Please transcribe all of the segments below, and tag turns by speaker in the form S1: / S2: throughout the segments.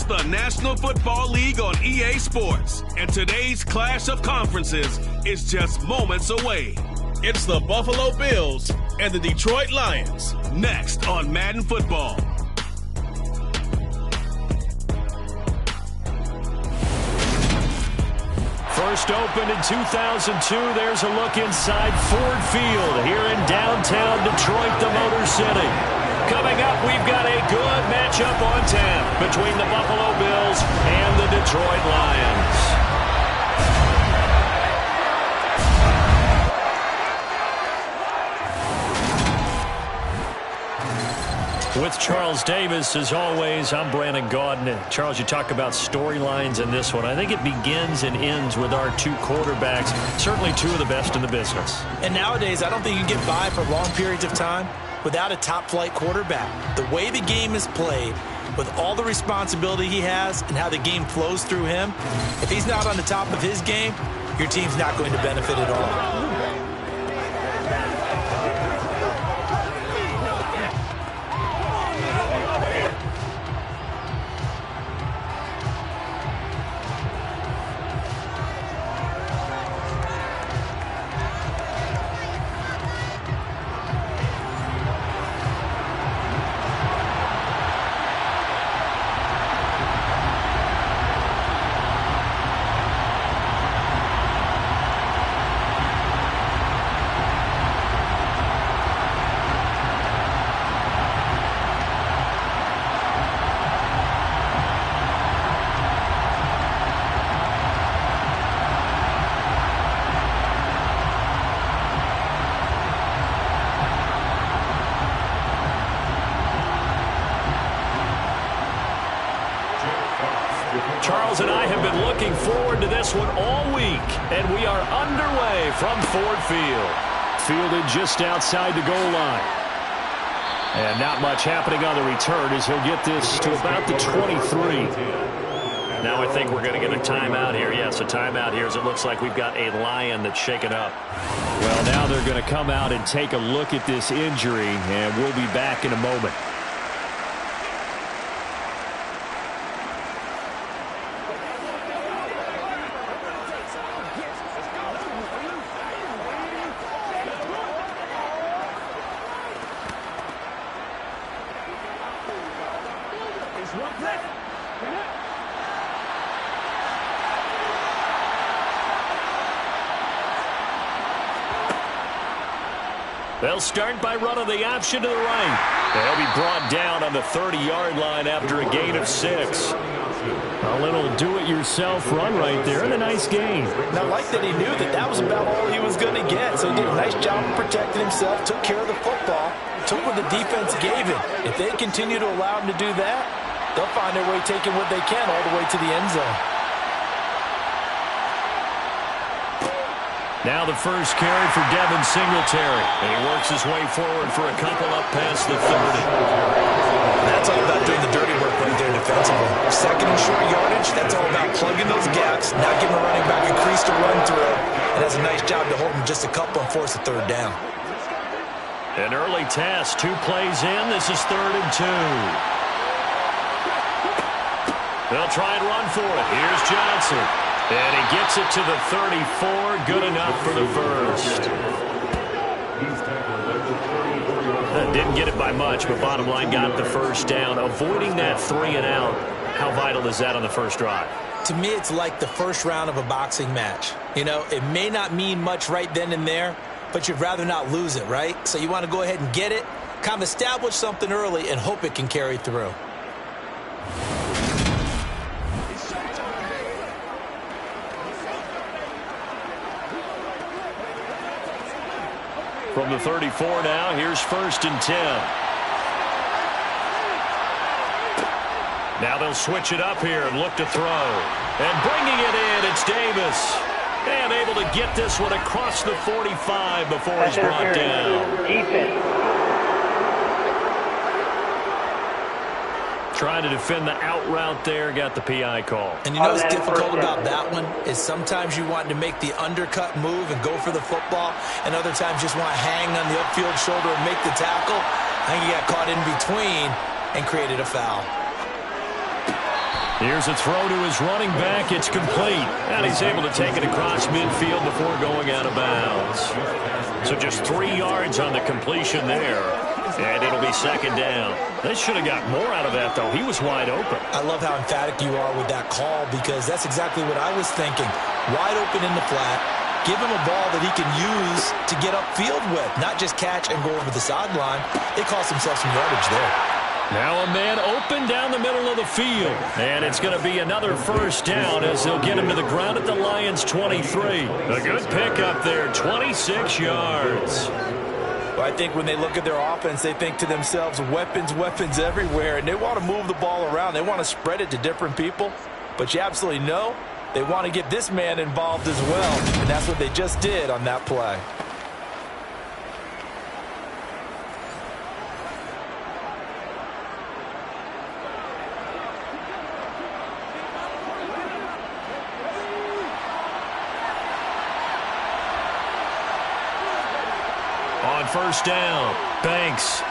S1: It's the National Football League on EA Sports, and today's clash of conferences is just moments away. It's the Buffalo Bills and the Detroit Lions, next on Madden Football.
S2: First opened in 2002, there's a look inside Ford Field here in downtown Detroit, the Motor City. Coming up, we've got a good matchup on tap between the Buffalo Bills and the Detroit Lions. With Charles Davis, as always, I'm Brandon Gaudin. Charles, you talk about storylines in this one. I think it begins and ends with our two quarterbacks, certainly two of the best in the business.
S3: And nowadays, I don't think you can get by for long periods of time without a top-flight quarterback. The way the game is played, with all the responsibility he has and how the game flows through him, if he's not on the top of his game, your team's not going to benefit at all.
S2: Charles and I have been looking forward to this one all week, and we are underway from Ford Field. Fielded just outside the goal line. And not much happening on the return as he'll get this to about the 23. Now I think we're going to get a timeout here. Yes, a timeout here as it looks like we've got a Lion that's shaken up. Well, now they're going to come out and take a look at this injury, and we'll be back in a moment. They'll start by running the option to the right. They'll be brought down on the 30-yard line after a gain of 6. A little do-it-yourself run right there and a nice gain.
S3: And I like that he knew that that was about all he was going to get. So he did a nice job of protecting himself, took care of the football, took what the defense gave him. If they continue to allow him to do that, they'll find their way taking what they can all the way to the end zone.
S2: Now the first carry for Devin Singletary. And he works his way forward for a couple up past the 30.
S3: That's all about doing the dirty work right there defensively. Second and short yardage, that's all about plugging those gaps, not giving a running back a crease to run through, and does a nice job to hold him just a couple and force a third down.
S2: An early test, 2 plays in. This is 3rd and 2. They'll try and run for it. Here's Johnson. And he gets it to the 34. Good enough for the first. Didn't get it by much, but bottom line got the first down. Avoiding that 3 and out. How vital is that on the first drive?
S3: To me, it's like the first round of a boxing match. You know, it may not mean much right then and there, but you'd rather not lose it, right? So you want to go ahead and get it, kind of establish something early, and hope it can carry through.
S2: From the 34 now, here's 1st and 10. Now they'll switch it up here and look to throw. And bringing it in, it's Davis. And able to get this one across the 45 before he's brought down. Trying to defend the out route there, got the PI call.
S3: And you know what's difficult about that one is sometimes you want to make the undercut move and go for the football, and other times just want to hang on the upfield shoulder and make the tackle. I think he got caught in between and created a foul.
S2: Here's a throw to his running back. It's complete. And he's able to take it across midfield before going out of bounds. So just 3 yards on the completion there. And it'll be second down. They should have got more out of that, though. He was wide open.
S3: I love how emphatic you are with that call because that's exactly what I was thinking. Wide open in the flat. Give him a ball that he can use to get upfield with, not just catch and go over the sideline. They cost themselves some yardage there.
S2: Now a man open down the middle of the field. And it's going to be another first down as they'll get him to the ground at the Lions' 23. A good pickup there, 26 yards.
S3: Well, I think when they look at their offense, they think to themselves, weapons, weapons everywhere. And they want to move the ball around. They want to spread it to different people. But you absolutely know they want to get this man involved as well. And that's what they just did on that play.
S2: On first down, Banks.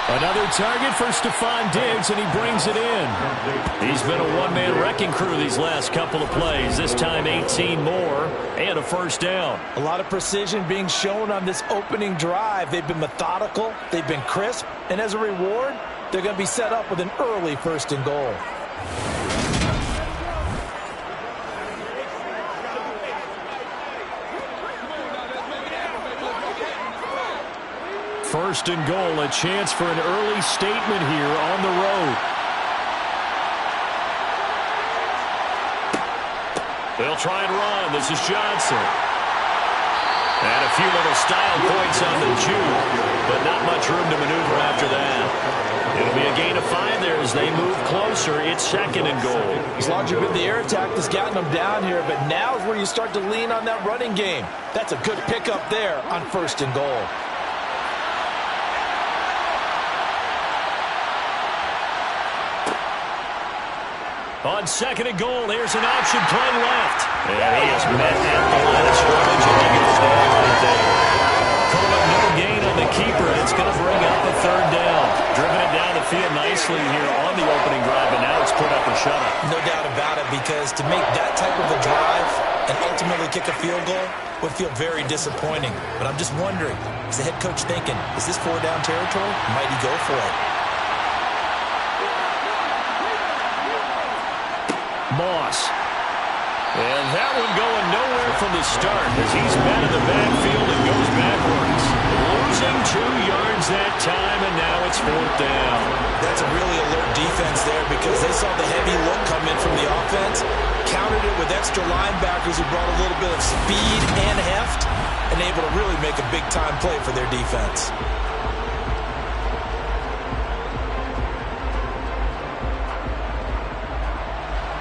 S2: Another target for Stephon Diggs, and he brings it in. He's been a one-man wrecking crew these last couple of plays. This time 18 more and a first down.
S3: A lot of precision being shown on this opening drive. They've been methodical. They've been crisp. And as a reward, they're going to be set up with an early first and goal.
S2: First and goal, a chance for an early statement here on the road. They'll try and run. This is Johnson. And a few little style points on the juke, but not much room to maneuver after that. It'll be a gain of 5 there as they move closer. It's second and goal.
S3: As long as you've been the air attack that's gotten them down here, but now is where you start to lean on that running game. That's a good pickup there on first and goal.
S2: On second and goal, there's an option play left. And he is met at the line of scrimmage, and he goes down right there. Call it no gain on the keeper, and it's going to bring up a third down. Driven it down the field nicely here on the opening drive, and now it's put up or shut up.
S3: No doubt about it, because to make that type of a drive and ultimately kick a field goal would feel very disappointing. But I'm just wondering, is the head coach thinking, is this 4-down territory? Might he go for it?
S2: Moss. And that one going nowhere from the start as he's met in the backfield and goes backwards. Losing 2 yards that time, and now it's fourth down.
S3: That's a really alert defense there because they saw the heavy look come in from the offense, countered it with extra linebackers who brought a little bit of speed and heft, and able to really make a big-time play for their defense.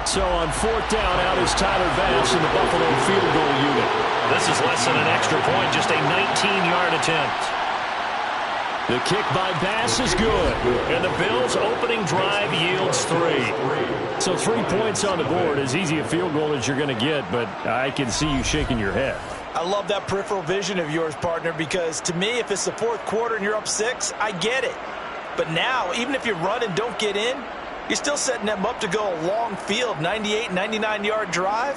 S2: So on fourth down, out is Tyler Bass in the Buffalo field goal unit. This is less than an extra point, just a 19-yard attempt. The kick by Bass is good, and the Bills' opening drive yields 3. So 3 points on the board, as easy a field goal as you're going to get, but I can see you shaking your head.
S3: I love that peripheral vision of yours, partner, because to me, if it's the fourth quarter and you're up 6, I get it. But now, even if you run and don't get in, you're still setting them up to go a long field, 98, 99-yard drive.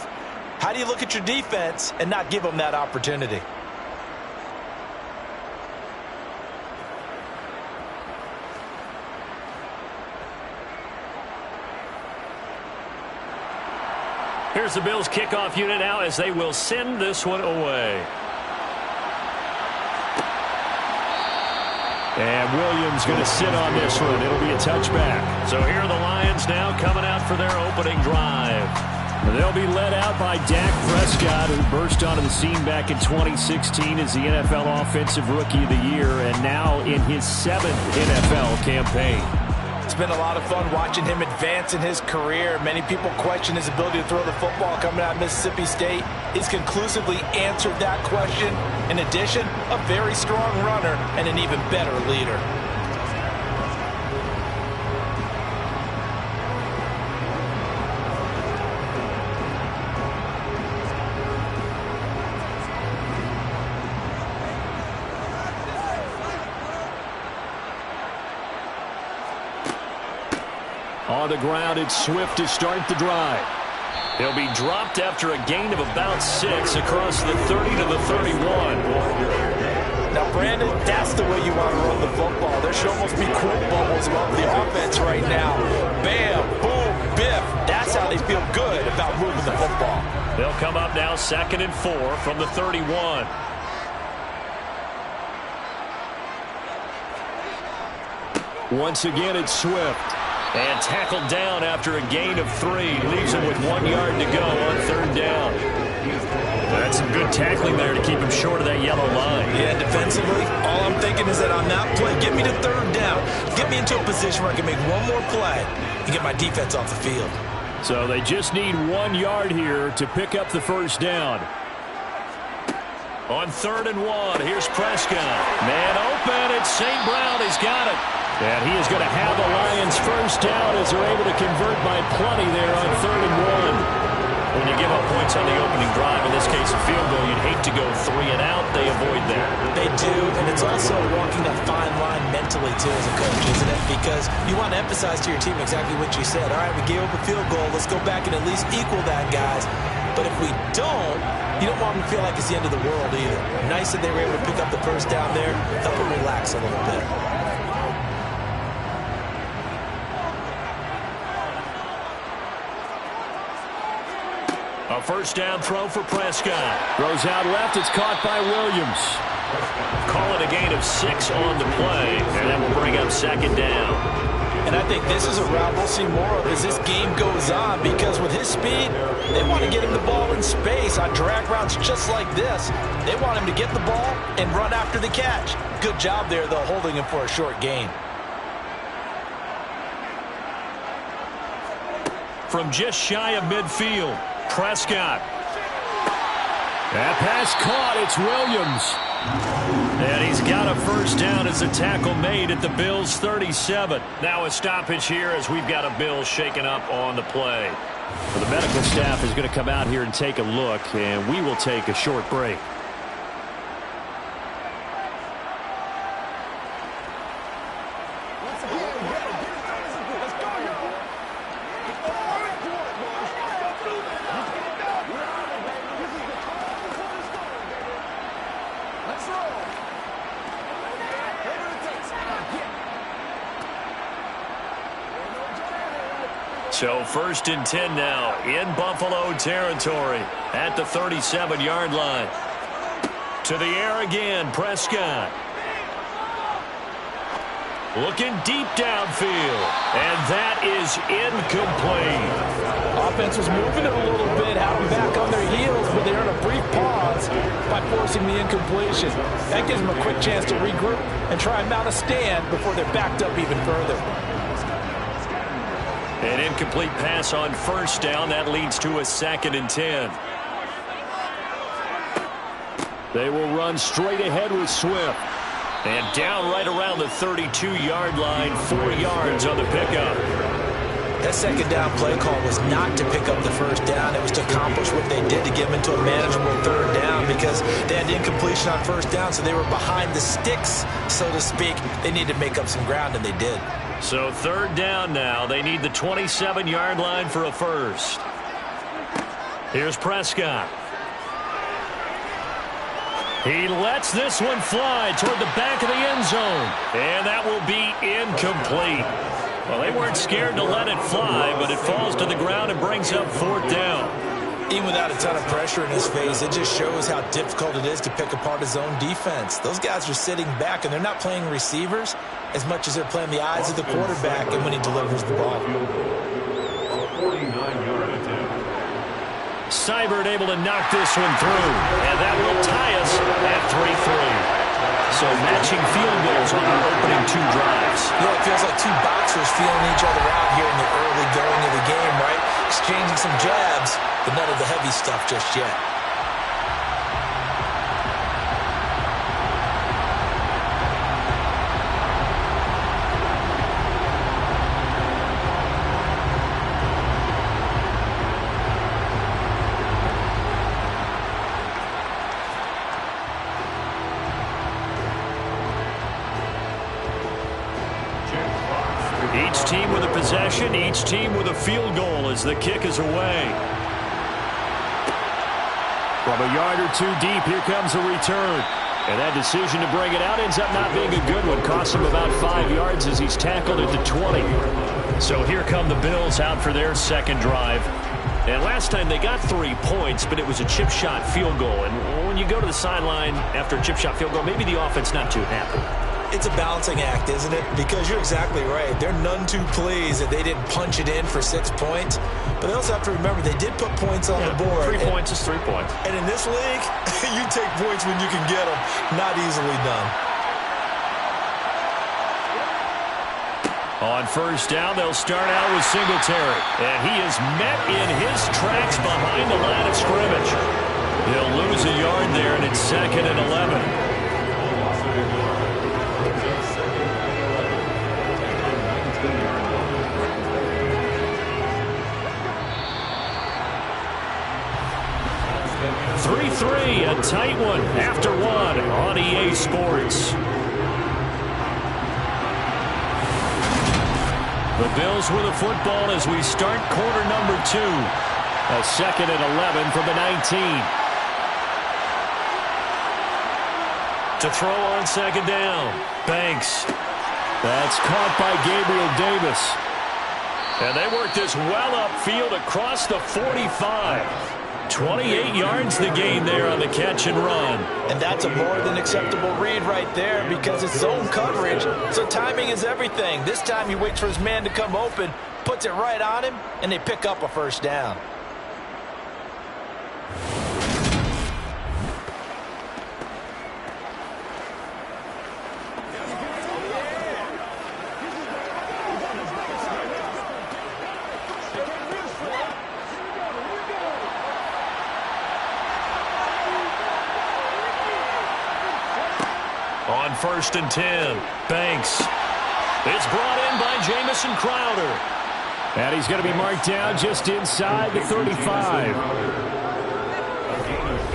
S3: How do you look at your defense and not give them that opportunity?
S2: Here's the Bills' kickoff unit now as they will send this one away. And Williams going to sit on this one. It'll be a touchback. So here are the Lions now coming out for their opening drive. They'll be led out by Dak Prescott, who burst onto the scene back in 2016 as the NFL Offensive Rookie of the Year, and now in his 7th NFL campaign.
S3: It's been a lot of fun watching him advance in his career. Many people question his ability to throw the football coming out of Mississippi State. He's conclusively answered that question. In addition, a very strong runner and an even better leader.
S2: On the ground, it's Swift to start the drive. He'll be dropped after a gain of about 6 across the 30 to the 31.
S3: Now, Brandon, that's the way you want to run the football. There should almost be quote bubbles above the offense right now. Bam, boom, biff. That's how they feel good about moving the football.
S2: They'll come up now 2nd and 4 from the 31. Once again, it's Swift. And tackled down after a gain of 3. Leaves him with 1 yard to go on 3rd down. That's some good tackling there to keep him short of that yellow line.
S3: Yeah, defensively, all I'm thinking is that on that play, get me to 3rd down. Get me into a position where I can make one more play and get my defense off the field.
S2: So they just need 1 yard here to pick up the 1st down. On 3rd and 1, here's Prescott. Man open, it's St. Brown. He's got it. And he is going to have the Lions 1st down as they're able to convert by plenty there on 3rd and 1. When you give up points on the opening drive, in this case a field goal, you'd hate to go 3 and out. They avoid that.
S3: They do, and it's also walking that fine line mentally, too, as a coach, isn't it? Because you want to emphasize to your team exactly what you said. All right, we gave up a field goal. Let's go back and at least equal that, guys. But if we don't, you don't want them to feel like it's the end of the world either. Nice that they were able to pick up the 1st down there, help them relax a little bit.
S2: A 1st down throw for Prescott. Throws out left. It's caught by Williams. Call it a gain of 6 on the play, and that will bring up 2nd down.
S3: And I think this is a route we'll see more of as this game goes on, because with his speed, they want to get him the ball in space on drag routes just like this. They want him to get the ball and run after the catch. Good job there, though, holding him for a short gain.
S2: From just shy of midfield, Prescott. That pass caught. It's Williams. And he's got a 1st down as a tackle made at the Bills' 37. Now a stoppage here as we've got a Bills shaken up on the play. Well, the medical staff is going to come out here and take a look, and we will take a short break. So 1st and 10 now in Buffalo territory at the 37-yard line. To the air again, Prescott. Looking deep downfield, and that is incomplete.
S3: Offense was moving it a little bit, had them back on their heels, but they earned a brief pause by forcing the incompletion. That gives them a quick chance to regroup and try and mount a stand before they're backed up even further.
S2: An incomplete pass on 1st down. That leads to a 2nd and 10. They will run straight ahead with Swift. And down right around the 32-yard line, 4 yards on the pickup.
S3: That 2nd down play call was not to pick up the 1st down. It was to accomplish what they did to get them into a manageable 3rd down, because they had incompletion on 1st down, so they were behind the sticks, so to speak. They needed to make up some ground, and they did.
S2: So 3rd down now. They need the 27-yard line for a 1st. Here's Prescott. He lets this one fly toward the back of the end zone. And that will be incomplete. Well, they weren't scared to let it fly, but it falls to the ground and brings up 4th down.
S3: Even without a ton of pressure in his face, it just shows how difficult it is to pick apart his own defense. Those guys are sitting back, and they're not playing receivers as much as they're playing the eyes of the quarterback and when he delivers the ball.
S2: Seibert able to knock this one through, and that will tie us at 3-3. So matching field goals on the opening 2 drives.
S3: You know, it feels like 2 boxers feeling each other out here in the early going of the game, right? Exchanging some jabs, but none of the heavy stuff just yet.
S2: Each team with a possession, each team with a field goal as the kick is away. From a yard or two deep, here comes a return. And that decision to bring it out ends up not being a good one. Costs him about 5 yards as he's tackled at the 20. So here come the Bills out for their second drive. And last time they got 3 points, but it was a chip shot field goal. And when you go to the sideline after a chip shot field goal, maybe the offense not too happy.
S3: It's a balancing act, isn't it? Because you're exactly right. They're none too pleased that they didn't punch it in for 6 points. But they also have to remember they did put points on the board.
S2: 3 points is 3 points.
S3: And in this league, you take points when you can get them. Not easily done.
S2: On first down, they'll start out with Singletary. And he is met in his tracks behind the line of scrimmage. He'll lose a yard there, and it's 2nd and 11. A tight one after one on EA Sports. The Bills with the football as we start quarter number 2. A 2nd and 11 from the 19. To throw on second down. Banks. That's caught by Gabriel Davis. And they work this well upfield across the 45. 28 yards the gain there on the catch and run.
S3: And that's a more than acceptable read right there because it's zone coverage, so timing is everything. This time he waits for his man to come open, puts it right on him, and they pick up a first down.
S2: On 1st and 10, Banks. It's brought in by Jamison Crowder. And he's going to be marked down just inside the 35.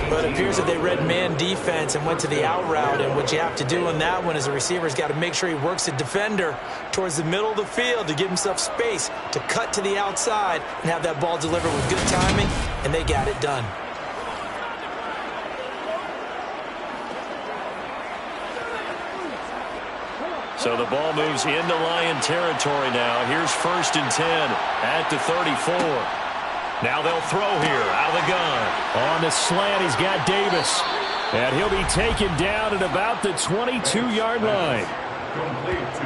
S3: But it appears that they read man defense and went to the out route. And what you have to do in that one is a receiver's got to make sure he works the defender towards the middle of the field to give himself space to cut to the outside and have that ball delivered with good timing, and they got it done.
S2: So the ball moves into Lion territory now. Here's 1st and 10 at the 34. Now they'll throw here out of the gun. On the slant, he's got Davis. And he'll be taken down at about the 22-yard line.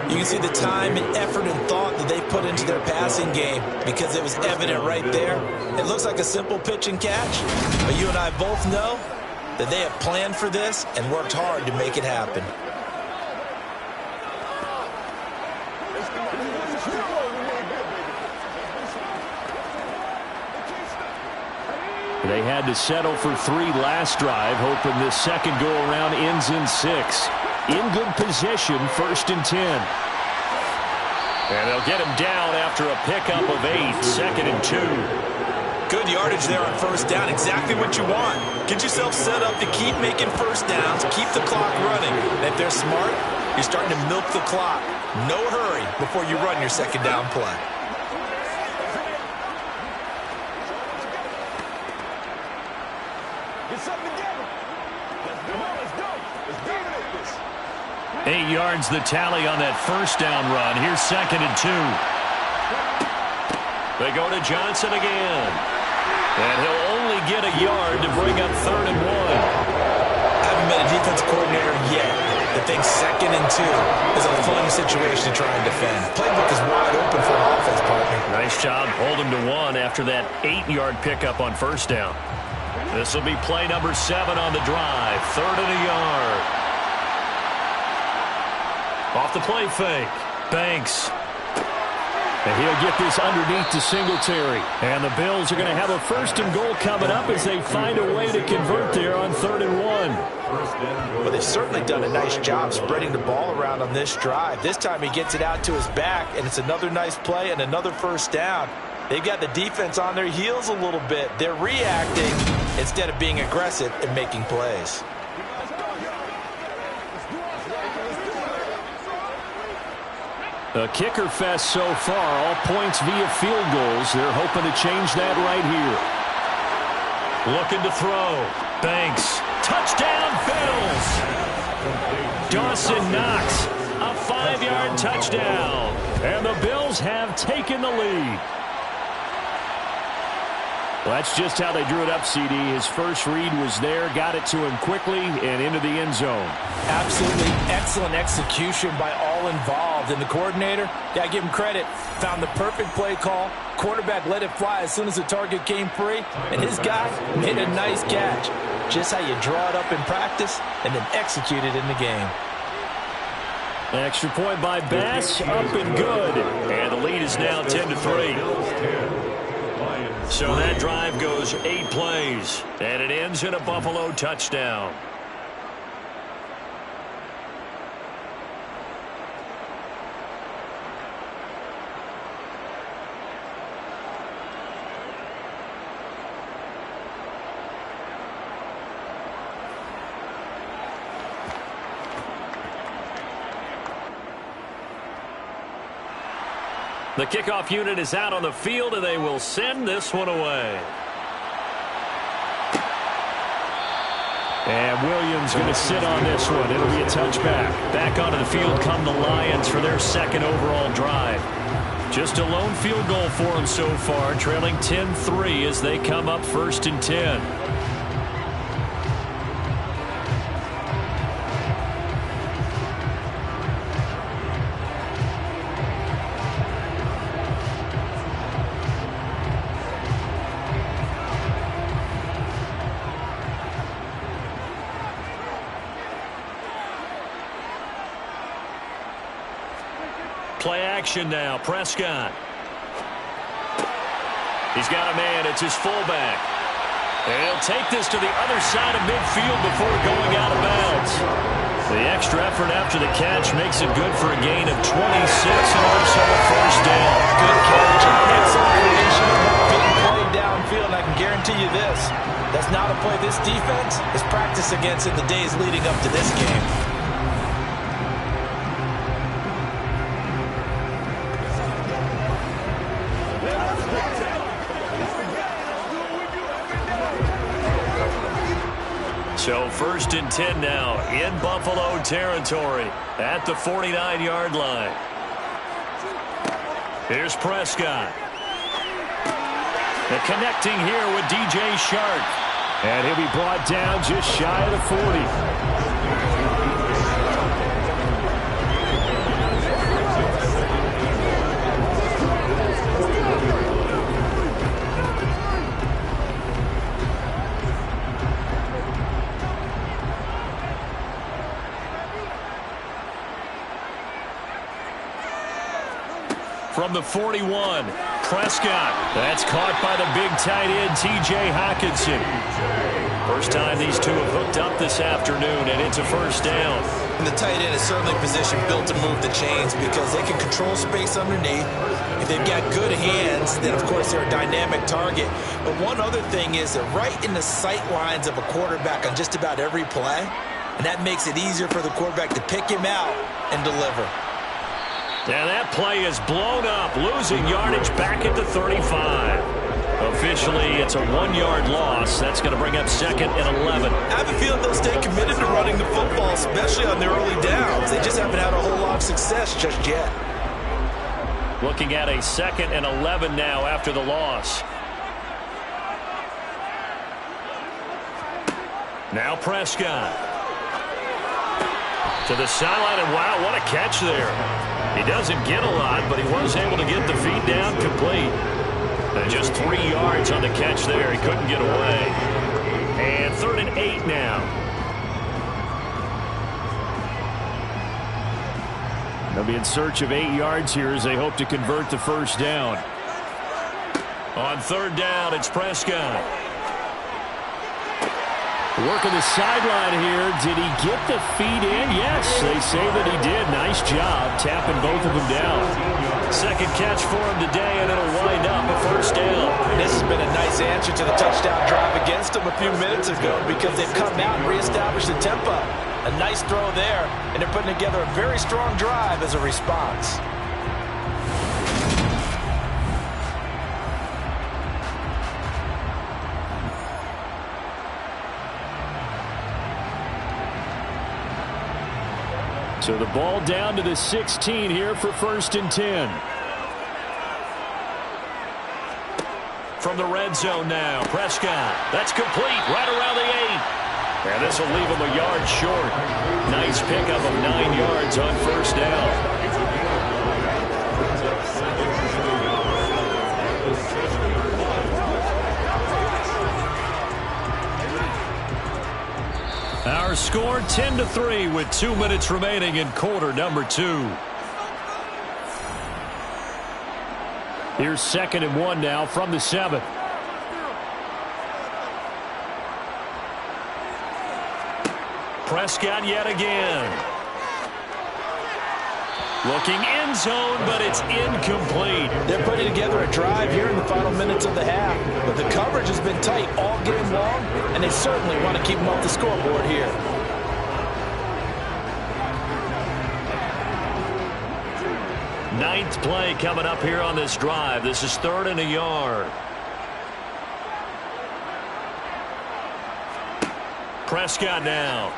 S3: You can see the time and effort and thought that they put into their passing game because it was evident right there. It looks like a simple pitch and catch, but you and I both know that they have planned for this and worked hard to make it happen.
S2: They had to settle for 3 last drive, hoping this second go-around ends in 6. In good position, 1st and 10. And they'll get him down after a pickup of 8, 2nd and 2.
S3: Good yardage there on first down, exactly what you want. Get yourself set up to keep making first downs, keep the clock running. And if they're smart, you're starting to milk the clock. No hurry before you run your second down play.
S4: Get something together. Let's go. Let's dominate this.
S2: 8 yards the tally on that first down run. Here's 2nd and 2. They go to Johnson again. And he'll only get a yard to bring up 3rd and 1.
S3: I haven't met a defense coordinator yet that thinks 2nd and 2 is a fun situation to try and defend. Playbook is wide open for an offense partner.
S2: Nice job holding to 1 after that 8-yard pickup on first down. This will be play number 7 on the drive. 3rd and a yard. Off the play fake. Banks. And he'll get this underneath to Singletary. And the Bills are going to have a 1st and goal coming up as they find a way to convert there on 3rd and 1.
S3: Well, they've certainly done a nice job spreading the ball around on this drive. This time he gets it out to his back, and it's another nice play and another first down. They've got the defense on their heels a little bit. They're reacting instead of being aggressive and making plays.
S2: A kicker fest so far, all points via field goals. They're hoping to change that right here. Looking to throw. Banks. Touchdown, Bills. Dawson Knox. A 5-yard touchdown. And the Bills have taken the lead. Well, that's just how they drew it up, CD. His first read was there, got it to him quickly, and into the end zone.
S3: Absolutely excellent execution by all involved. And the coordinator, got to give him credit, found the perfect play call. Quarterback let it fly as soon as the target came free, and his guy made a nice catch. Just how you draw it up in practice and then execute it in the game.
S2: Extra point by Bass, up and good. And the lead is now 10-3. So that drive goes 8 plays, and it ends in a Buffalo touchdown. The kickoff unit is out on the field, and they will send this one away. And Williams going to sit on this one. It'll be a touchback. Back onto the field come the Lions for their second overall drive. Just a lone field goal for them so far, trailing 10-3 as they come up 1st and 10. Play action now. Prescott. He's got a man. It's his fullback. And he'll take this to the other side of midfield before going out of bounds. The extra effort after the catch makes it good for a gain of 26 and also a first down.
S3: Good catch. Excellent creation of a big play downfield. I can guarantee you this. That's not a play this defense is practiced against in the days leading up to this game.
S2: So 1st and 10 now in Buffalo territory at the 49-yard line. Here's Prescott. The connecting here with DJ Shark. And he'll be brought down just shy of the 40. From the 41, Prescott. That's caught by the big tight end, T.J. Hockenson. First time these two have hooked up this afternoon, and it's a first down.
S3: And the tight end is certainly a position built to move the chains because they can control space underneath. If they've got good hands, then, of course, they're a dynamic target. But one other thing is they're right in the sight lines of a quarterback on just about every play, and that makes it easier for the quarterback to pick him out and deliver.
S2: And that play is blown up, losing yardage back at the 35. Officially, it's a 1-yard loss. That's going to bring up 2nd and 11.
S3: I have a feeling they'll stay committed to running the football, especially on their early downs. They just haven't had a whole lot of success just yet.
S2: Looking at a 2nd and 11 now after the loss. Now Prescott. To the sideline, and wow, what a catch there. He doesn't get a lot, but he was able to get the feet down complete. And just 3 yards on the catch there. He couldn't get away. And 3rd and 8 now. They'll be in search of 8 yards here as they hope to convert the first down. On 3rd down, it's Prescott. Working the sideline here. Did he get the feet in? Yes, they say that he did. Nice job tapping both of them down. Second catch for him today, and it'll wind up a first down.
S3: This has been a nice answer to the touchdown drive against them a few minutes ago because they've come out and reestablished the tempo. A nice throw there, and they're putting together a very strong drive as a response.
S2: So the ball down to the 16 here for 1st and 10. From the red zone now, Prescott. That's complete right around the 8. And this will leave him a yard short. Nice pickup of 9 yards on 1st down. Our score 10-3 with 2 minutes remaining in quarter number 2. Here's 2nd and 1 now from the 7. Prescott yet again. Looking end zone, but it's incomplete.
S3: They're putting together a drive here in the final minutes of the half, but the coverage has been tight all game long, and they certainly want to keep them off the scoreboard here.
S2: Ninth play coming up here on this drive. This is 3rd and a yard. Prescott now.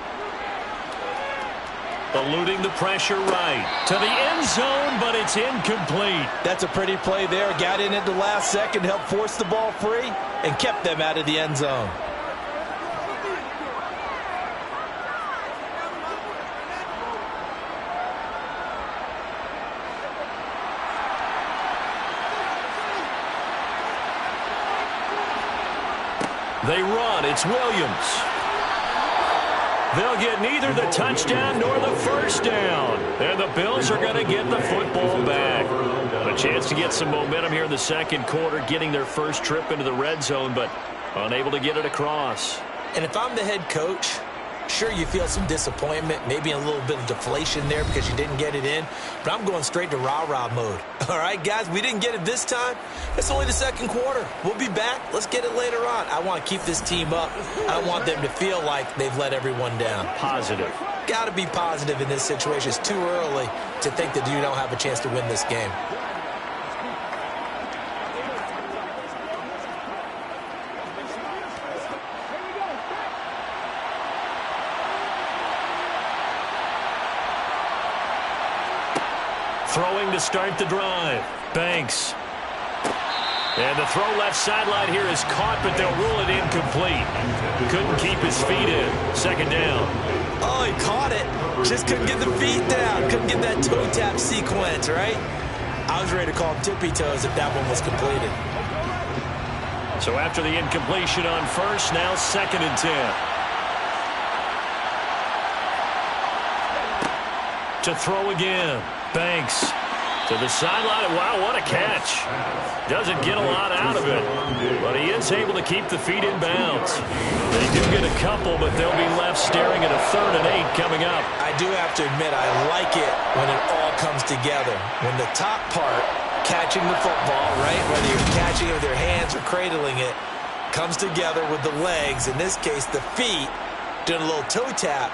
S2: Eluding the pressure right to the end zone, but it's incomplete.
S3: That's a pretty play there. Got in at the last second, helped force the ball free, and kept them out of the end zone.
S2: They run. It's Williams. They'll get neither the touchdown nor the 1st down. And the Bills are going to get the football back. A chance to get some momentum here in the 2nd quarter, getting their first trip into the red zone, but unable to get it across.
S3: And if I'm the head coach, sure, you feel some disappointment, maybe a little bit of deflation there because you didn't get it in, but I'm going straight to rah-rah mode. All right, guys, we didn't get it this time. It's only the 2nd quarter. We'll be back. Let's get it later on. I want to keep this team up. I don't want them to feel like they've let everyone down.
S2: Positive.
S3: Got to be positive in this situation. It's too early to think that you don't have a chance to win this game.
S2: Throwing to start the drive. Banks. And the throw left sideline here is caught, but they'll rule it incomplete. Couldn't keep his feet in. 2nd down.
S3: Oh, he caught it. Just couldn't get the feet down. Couldn't get that toe tap sequence, right? I was ready to call him tippy toes if that one was completed.
S2: So after the incompletion on 1st, now 2nd and 10. To throw again. Banks to the sideline. Wow, what a catch. Doesn't get a lot out of it, but he is able to keep the feet in bounds. They do get a couple, but they'll be left staring at a 3rd and 8 coming up.
S3: I do have to admit, I like it when it all comes together. When the top part, catching the football, right, whether you're catching it with your hands or cradling it, comes together with the legs, in this case the feet, doing a little toe tap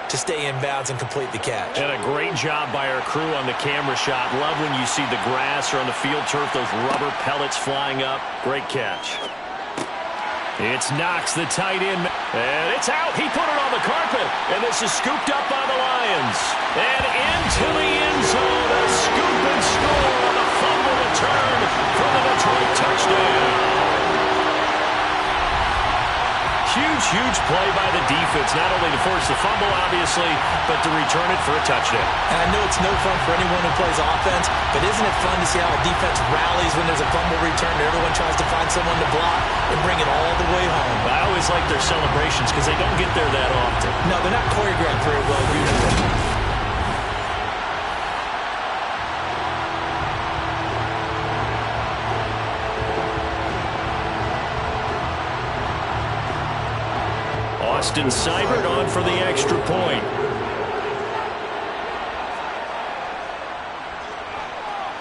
S3: to stay in bounds and complete the catch.
S2: And a great job by our crew on the camera shot. Love when you see the grass or on the field turf, those rubber pellets flying up. Great catch. It's Knox, the tight end. And it's out. He put it on the carpet. And this is scooped up by the Lions. And into the end zone. A scoop and score on a fumble return for the Detroit touchdown. Huge play by the defense, not only to force the fumble, obviously, but to return it for a touchdown.
S3: And I know it's no fun for anyone who plays offense, but isn't it fun to see how a defense rallies when there's a fumble return and everyone tries to find someone to block and bring it all the way home?
S2: I always like their celebrations because they don't get there that often.
S3: No, they're not choreographed very well usually.
S2: Austin Seibert on for the extra point.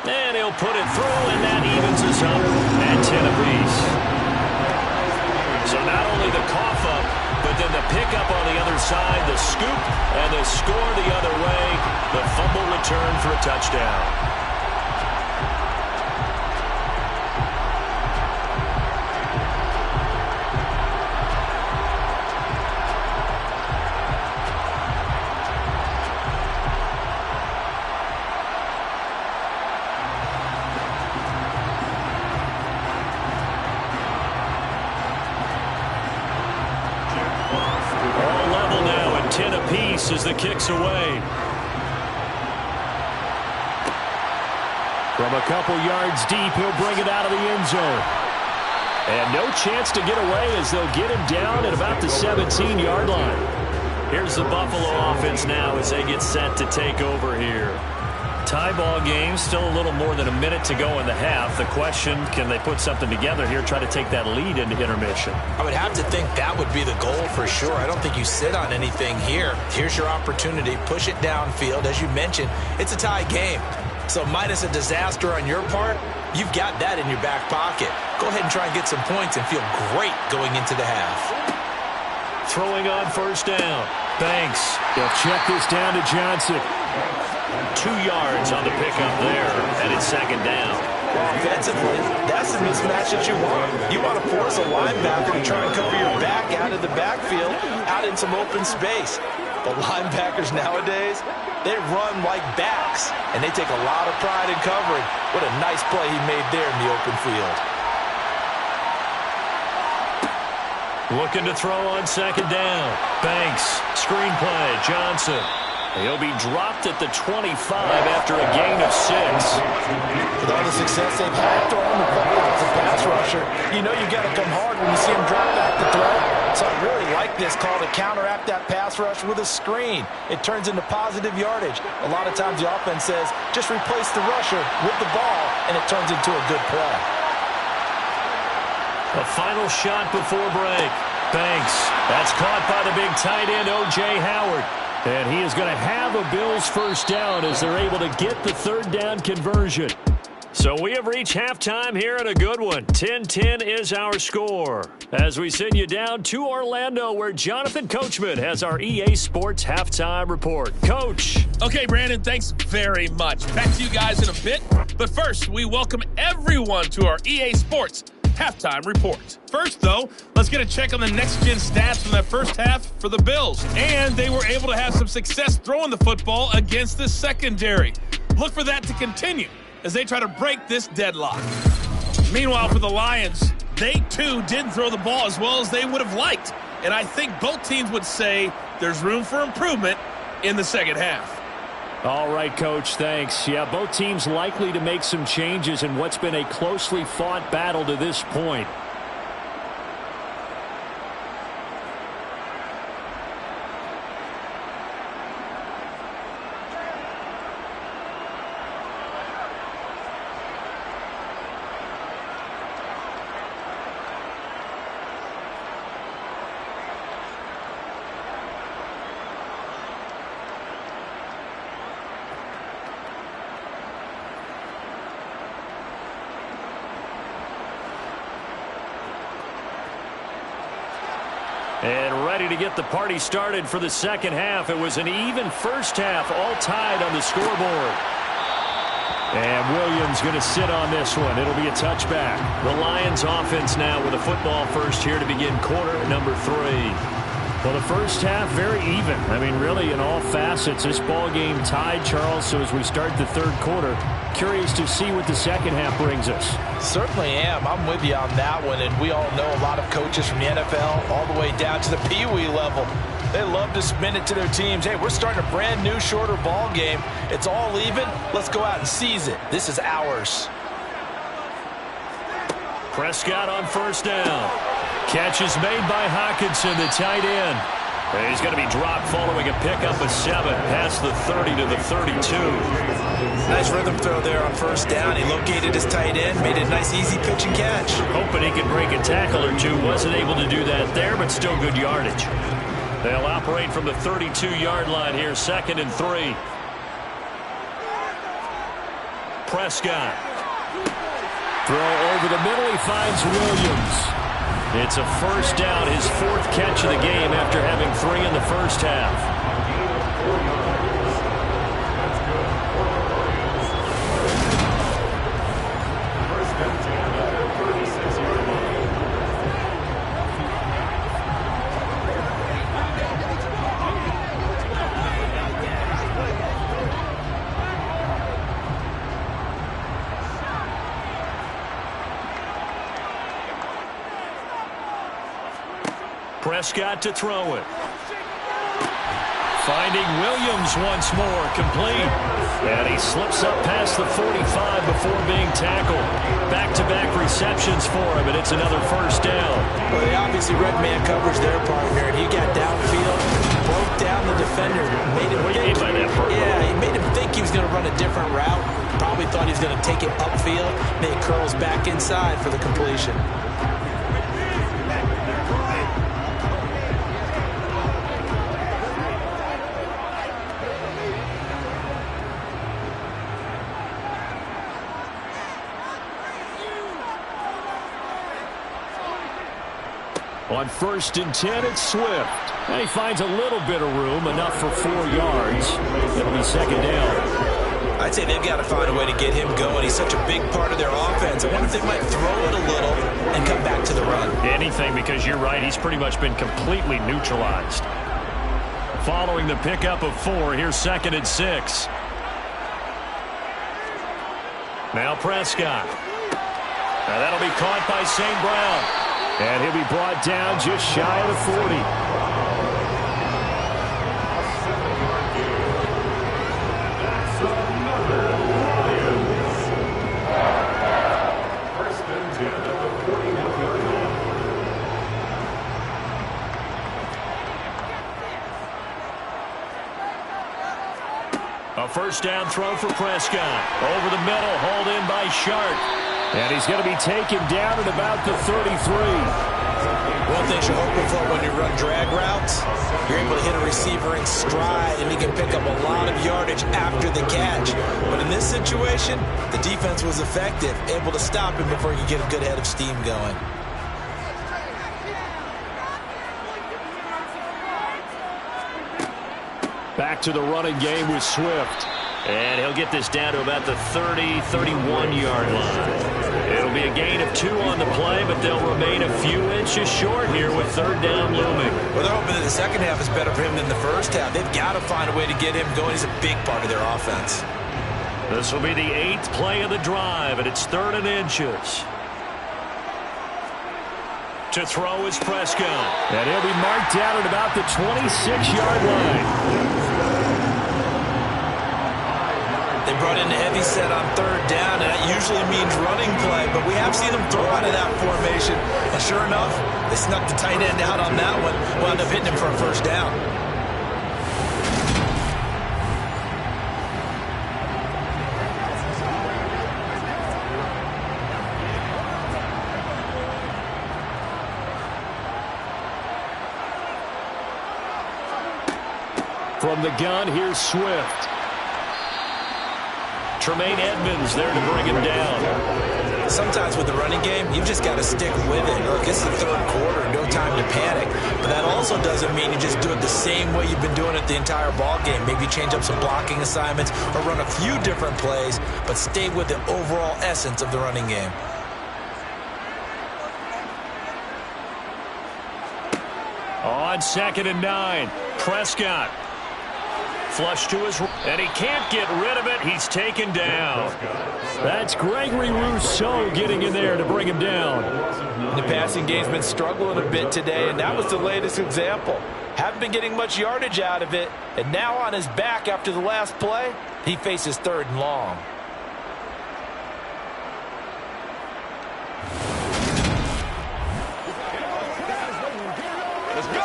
S2: And he'll put it through, and that evens us up at 10 apiece. So not only the cough up, but then the pickup on the other side, the scoop, and the score the other way. The fumble return for a touchdown. 10 apiece as the kick's away. From a couple yards deep, he'll bring it out of the end zone. And no chance to get away as they'll get him down at about the 17-yard line. Here's the Buffalo offense now as they get set to take over here. Tie ball game, still a little more than a minute to go in the half. The question, can they put something together here, try to take that lead into intermission?
S3: I would have to think that would be the goal for sure. I don't think you sit on anything here. Here's your opportunity. Push it downfield. As you mentioned, it's a tie game. So minus a disaster on your part, you've got that in your back pocket. Go ahead and try and get some points and feel great going into the half.
S2: Throwing on first down. Banks. They'll check this down to Johnson. 2 yards on the pickup there, and it's second down.
S3: Offensively, that's the mismatch that you want. You want to force a linebacker to try and cover your back out of the backfield, out in some open space. The linebackers nowadays, they run like backs, and they take a lot of pride in covering. What a nice play he made there in the open field.
S2: Looking to throw on second down. Banks, screenplay, Johnson. He'll be dropped at the 25 after a gain of 6.
S3: With all the success they've had throwing the ball as a pass rusher, you know you got to come hard when you see him drop back to throw. So I really like this call to counteract that pass rush with a screen. It turns into positive yardage. A lot of times the offense says, just replace the rusher with the ball, and it turns into a good play.
S2: A final shot before break. Banks. That's caught by the big tight end, O.J. Howard. And he is going to have a Bills first down as they're able to get the third down conversion. So we have reached halftime here at a good one. 10-10 is our score. As we send you down to Orlando, where Jonathan Coachman has our EA Sports halftime report. Coach.
S5: Okay, Brandon, thanks very much. Back to you guys in a bit. But first, we welcome everyone to our EA Sports halftime report. First, though, let's get a check on the next-gen stats from that first half for the Bills. And they were able to have some success throwing the football against the secondary. Look for that to continue as they try to break this deadlock. Meanwhile, for the Lions, they, too, didn't throw the ball as well as they would have liked. And I think both teams would say there's room for improvement in the second half.
S2: All right, Coach, thanks. Yeah, both teams likely to make some changes in what's been a closely fought battle to this point. And ready to get the party started for the second half. It was an even first half, all tied on the scoreboard. And Williams going to sit on this one. It'll be a touchback. The Lions offense now with a football first here to begin quarter number 3. Well, the first half, very even. I mean, really, in all facets, this ball game tied, Charles. So as we start the third quarter, curious to see what the second half brings us.
S3: Certainly am. I'm with you on that one. And we all know a lot of coaches from the NFL all the way down to the Pee-wee level. They love to spin it to their teams. Hey, we're starting a brand new, shorter ball game. It's all even. Let's go out and seize it. This is ours.
S2: Prescott on first down. Catch is made by Hockenson, the tight end. And he's going to be dropped following a pickup of 7 past the 30 to the 32.
S3: Nice rhythm throw there on first down. He located his tight end, made a nice easy pitch and catch.
S2: Hoping he could break a tackle or two. Wasn't able to do that there, but still good yardage. They'll operate from the 32-yard line here, 2nd and 3. Prescott. Throw over the middle. He finds Williams. It's a first down, his 4th catch of the game after having 3 in the first half. Prescott to throw it. Finding Williams once more, complete. And he slips up past the 45 before being tackled. Back-to-back receptions for him, and it's another first down.
S3: Well, they obviously read man coverage there, partner, and he got downfield, broke down the defender, made him think.
S2: By that part?
S3: Yeah, he made him think he was going to run a different route. Probably thought he was going to take it upfield. Then he curls back inside for the completion.
S2: On 1st and 10, it's Swift. And he finds a little bit of room, enough for 4 yards. It'll be second down.
S3: I'd say they've got to find a way to get him going. He's such a big part of their offense. I wonder if they might throw it a little and come back to the run.
S2: Anything, because you're right, he's pretty much been completely neutralized. Following the pickup of 4, here's 2nd and 6. Now Prescott. Now that'll be caught by St. Brown. And he'll be brought down just shy of the 40. A first down throw for Prescott. Over the middle, hauled in by Sharp. And he's going to be taken down at about the 33.
S3: One thing you're hoping for when you run drag routes, you're able to hit a receiver in stride, and he can pick up a lot of yardage after the catch. But in this situation, the defense was effective, able to stop him before he could get a good head of steam going.
S2: Back to the running game with Swift. And he'll get this down to about the 30, 31-yard line. It'll be a gain of 2 on the play, but they'll remain a few inches short here with 3rd down looming.
S3: Well, they're hoping that the second half is better for him than the first half. They've got to find a way to get him going. He's a big part of their offense.
S2: This will be the 8th play of the drive, and it's 3rd and inches. To throw is Prescott. And he'll be marked down at about the 26-yard line.
S3: They brought in a heavy set on 3rd down, and that usually means running play, but we have seen them throw out of that formation. And sure enough, they snuck the tight end out on that one, wound up hitting him for a first down.
S2: From the gun, here's Swift. Tremaine Edmonds there to bring him down.
S3: Sometimes with the running game, you've just got to stick with it. Look, it's the 3rd quarter, no time to panic. But that also doesn't mean you just do it the same way you've been doing it the entire ball game. Maybe change up some blocking assignments or run a few different plays, but stay with the overall essence of the running game.
S2: On 2nd and 9, Prescott. Flush to his, and he can't get rid of it. He's taken down. That's Gregory Rousseau getting in there to bring him down.
S3: The passing game's been struggling a bit today, and that was the latest example. Haven't been getting much yardage out of it, and now on his back after the last play, he faces 3rd and long.
S4: Let's go.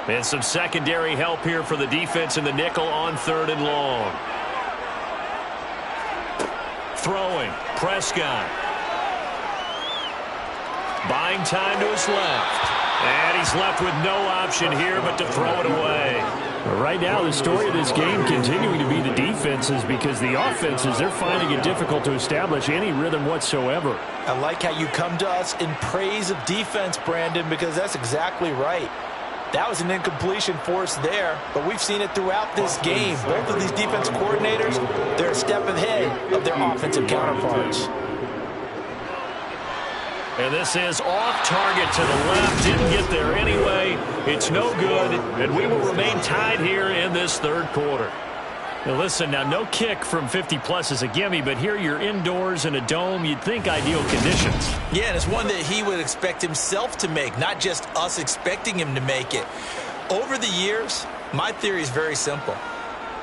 S2: And some secondary help here for the defense in the nickel on 3rd and long. Throwing, Prescott. Buying time to his left. And he's left with no option here but to throw it away. Right now, the story of this game continuing to be the defenses, because the offenses, they're finding it difficult to establish any rhythm whatsoever.
S3: I like how you come to us in praise of defense, Brandon, because that's exactly right. That was an incompletion force there, but we've seen it throughout this game. Both of these defense coordinators, they're a step ahead of their offensive counterparts.
S2: And this is off target to the left. Didn't get there anyway. It's no good, and we will remain tied here in this 3rd quarter. Now listen, now no kick from 50-plus is a gimme, but here you're indoors in a dome. You'd think ideal conditions.
S3: Yeah, and it's one that he would expect himself to make, not just us expecting him to make it. Over the years, my theory is very simple.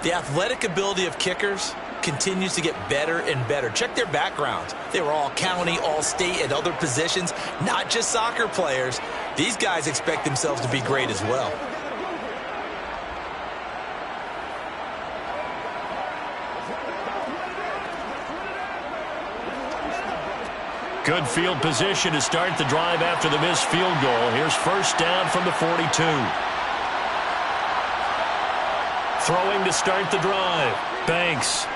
S3: The athletic ability of kickers continues to get better and better. Check their backgrounds. They were all county, all state, at other positions, not just soccer players. These guys expect themselves to be great as well.
S2: Good field position to start the drive after the missed field goal. Here's first down from the 42. Throwing to start the drive. Banks.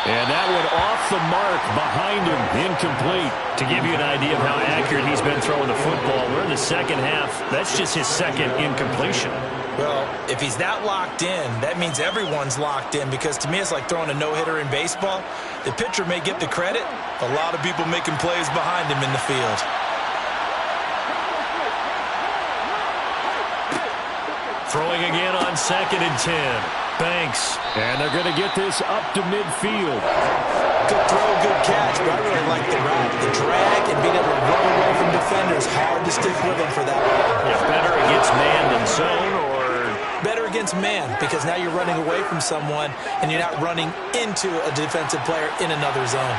S2: And that one off the mark behind him. Incomplete. To give you an idea of how accurate he's been throwing the football, we're in the second half. That's just his second incompletion.
S3: Well, if he's not locked in, that means everyone's locked in, because to me it's like throwing a no-hitter in baseball. The pitcher may get the credit. A lot of people making plays behind him in the field.
S2: Throwing again on 2nd and 10. Banks. And they're going to get this up to midfield.
S3: Good throw, good catch, but I really like the route. The drag and being able to run away from defenders. Hard to stick with him for that long.
S2: Yeah, better against man than zone, or?
S3: Better against man, because now you're running away from someone and you're not running into a defensive player in another zone.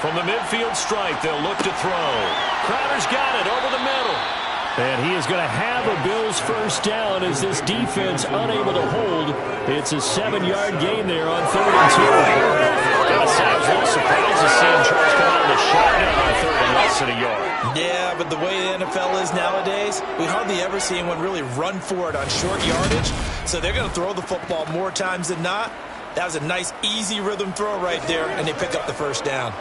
S2: From the midfield strike, they'll look to throw. Crowder's got it over the middle. And he is going to have a Bills first down as this defense unable to hold. It's a 7-yard gain there on 3rd and 2. Gotta say, I was a little surprised to see him try to come out in the shotgun on 3rd and less than a yard.
S3: Yeah, but the way the NFL is nowadays, we hardly ever see anyone really run for it on short yardage. So they're going to throw the football more times than not. That was a nice, easy rhythm throw right there, and they pick up the first down.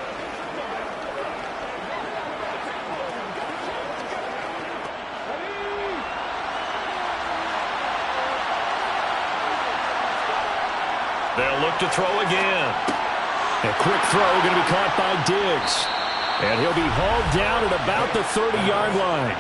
S2: They'll look to throw again. A quick throw going to be caught by Diggs. And he'll be hauled down at about the 30-yard line.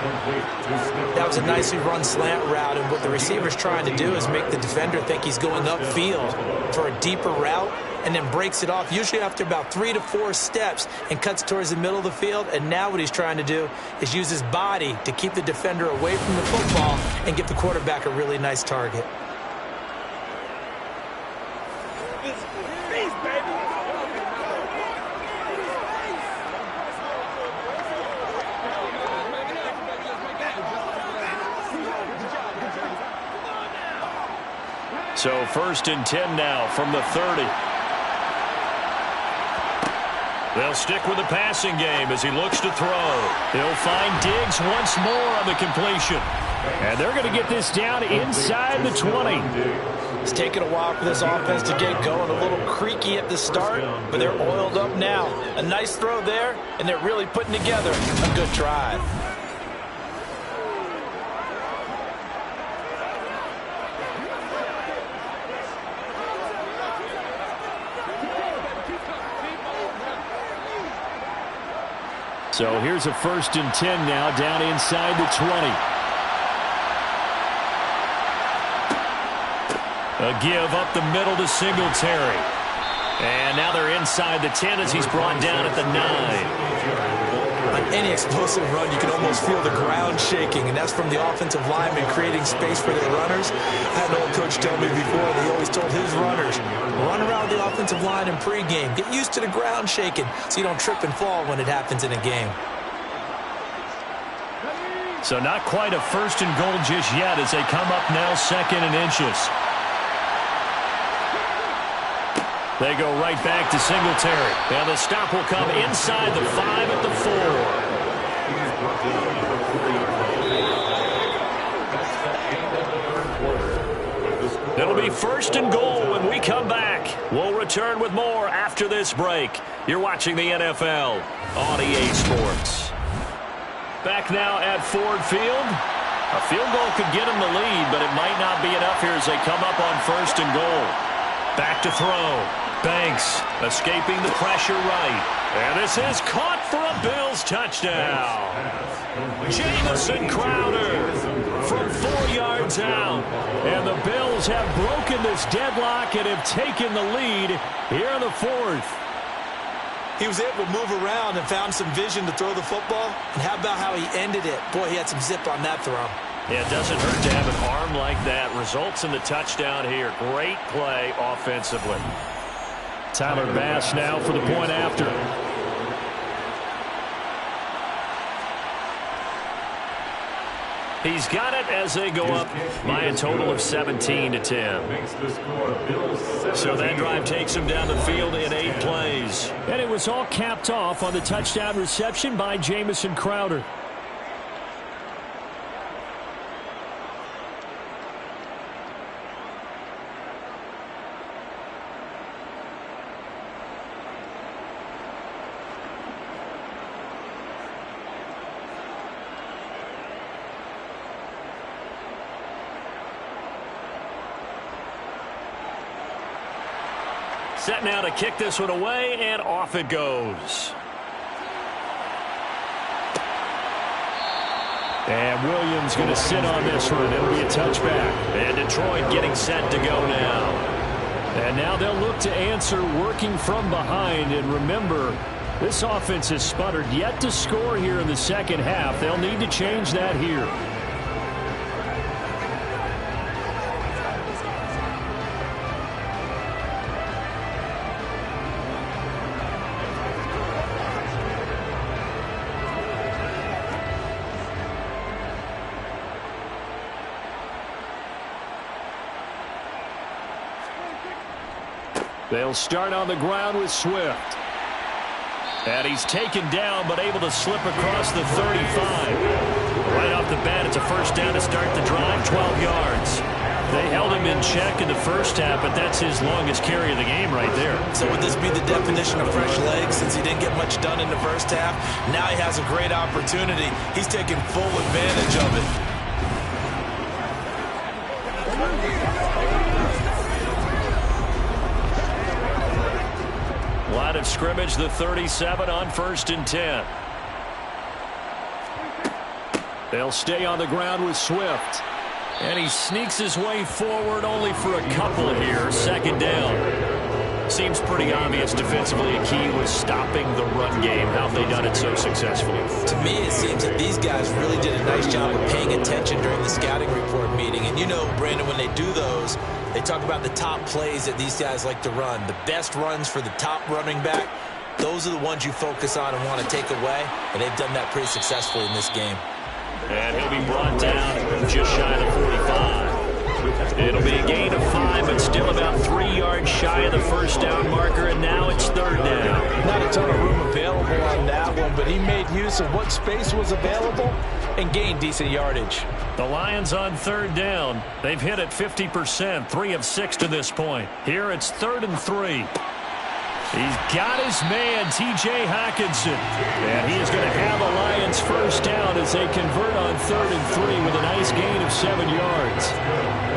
S3: That was a nicely run slant route, and what the receiver's trying to do is make the defender think he's going upfield for a deeper route, and then breaks it off, usually after about 3 to 4 steps, and cuts towards the middle of the field. And now what he's trying to do is use his body to keep the defender away from the football and give the quarterback a really nice target.
S2: So 1st and 10 now from the 30. They'll stick with the passing game as he looks to throw. He'll find Diggs once more on the completion. And they're going to get this down inside the 20.
S3: It's taken a while for this offense to get going. A little creaky at the start, but they're oiled up now. A nice throw there, and they're really putting together a good drive.
S2: So here's a 1st and 10 now down inside the 20. A give up the middle to Singletary. And now they're inside the 10 as he's brought down at the 9.
S3: On any explosive run, you can almost feel the ground shaking, and that's from the offensive linemen creating space for their runners. I had an old coach tell me before, that he always told his runners, run around the offensive line in pregame. Get used to the ground shaking so you don't trip and fall when it happens in a game.
S2: So not quite a 1st and goal just yet as they come up now 2nd and inches. They go right back to Singletary. And the stop will come inside the 5 at the 4. It'll be 1st and goal when we come back. We'll return with more after this break. You're watching the NFL on EA Sports. Back now at Ford Field. A field goal could get them the lead, but it might not be enough here as they come up on 1st and goal. Back to throw. Banks escaping the pressure right. And this is caught for a Bills touchdown. Jamison Crowder from 4 yards out. And the Bills have broken this deadlock and have taken the lead here in the fourth.
S3: He was able to move around and found some vision to throw the football. And how about how he ended it? Boy, he had some zip on that throw.
S2: Yeah, it doesn't hurt to have an arm like that. Results in the touchdown here. Great play offensively. Tyler Bass now for the point after. He's got it as they go up by a total of 17-10. So that drive takes him down the field in 8 plays.
S6: And it was all capped off on the touchdown reception by Jamison Crowder.
S2: Set now to kick this one away, and off it goes.
S6: And Williams going to sit on this one. It'll be a touchback.
S2: And Detroit getting set to go now.
S6: And now they'll look to answer working from behind. And remember, this offense has sputtered yet to score here in the second half. They'll need to change that here. They'll start on the ground with Swift.
S2: And he's taken down, but able to slip across the 35. Right off the bat, it's a first down to start the drive, 12 yards. They held him in check in the first half, but that's his longest carry of the game right there.
S3: So would this be the definition of fresh legs since he didn't get much done in the first half? Now he has a great opportunity. He's taking full advantage of it.
S2: Line of scrimmage, the 37 on 1st and 10.
S6: They'll stay on the ground with Swift.
S2: And he sneaks his way forward only for a couple here. Second down. Seems pretty obvious defensively. A key was stopping the run game. How have they done it so successfully?
S3: To me, it seems that these guys really did a nice job of paying attention during the scouting report meeting. And you know, Brandon, when they do those, they talk about the top plays that these guys like to run. The best runs for the top running back, those are the ones you focus on and want to take away. And they've done that pretty successfully in this game.
S2: And he'll be brought down just shy of the 45. It'll be a gain of 5, but still about 3 yards shy of the first down marker, and now it's third down.
S7: Not a ton of room available on that one, but he made use of what space was available and gained decent yardage.
S2: The Lions on third down. They've hit it 50%, 3 of 6 to this point. Here it's 3rd and 3. He's got his man, T.J. Hockenson. And he is going to have a Lions first down as they convert on 3rd and 3 with a nice gain of 7 yards.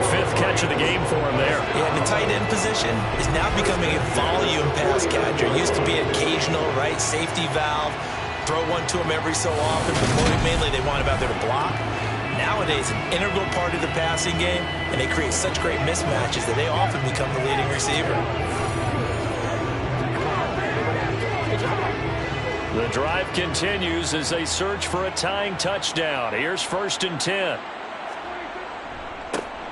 S2: 5th catch of the game for him there.
S3: Yeah, the tight end position is now becoming a volume pass catcher. Used to be occasional, right, safety valve. Throw one to him every so often, but mainly they want him out there to block. Nowadays, an integral part of the passing game, and they create such great mismatches that they often become the leading receiver.
S2: The drive continues as they search for a tying touchdown. Here's 1st and 10.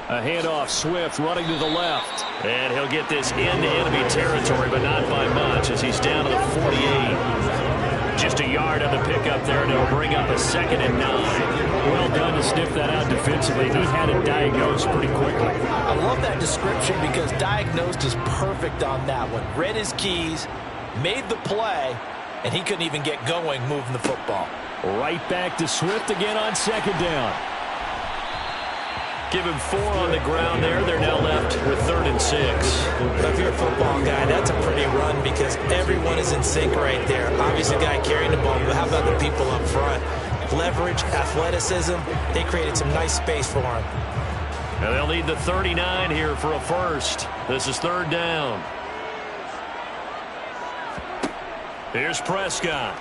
S6: A handoff, Swift running to the left.
S2: And he'll get this into enemy territory, but not by much as he's down to the 48. Just a yard on the pickup there, and it'll bring up a 2nd and 9.
S6: Well done to sniff that out defensively. He had it diagnosed pretty quickly.
S3: I love that description because diagnosed is perfect on that one. Read his keys, made the play, and he couldn't even get going moving the football.
S6: Right back to Swift again on 2nd down.
S2: Give him 4 on the ground there. They're now left with 3rd and 6.
S3: But if you're a football guy, that's a pretty run because everyone is in sync right there. Obviously, the guy carrying the ball, but how about the people up front? Leverage, athleticism, they created some nice space for him.
S6: And they'll need the 39 here for a first. This is third down. Here's Prescott.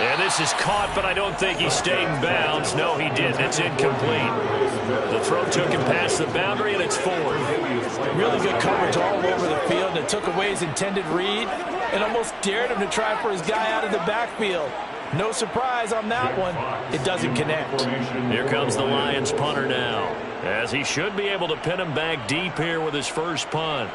S6: And this is caught, but I don't think he stayed in bounds. No, he didn't. It's incomplete. The throw took him past the boundary, and it's forward.
S3: Really good coverage all over the field, and it took away his intended read and almost dared him to try for his guy out of the backfield. No surprise on that one. It doesn't connect.
S6: Here comes the Lions punter now, as he should be able to pin him back deep here with his first punt.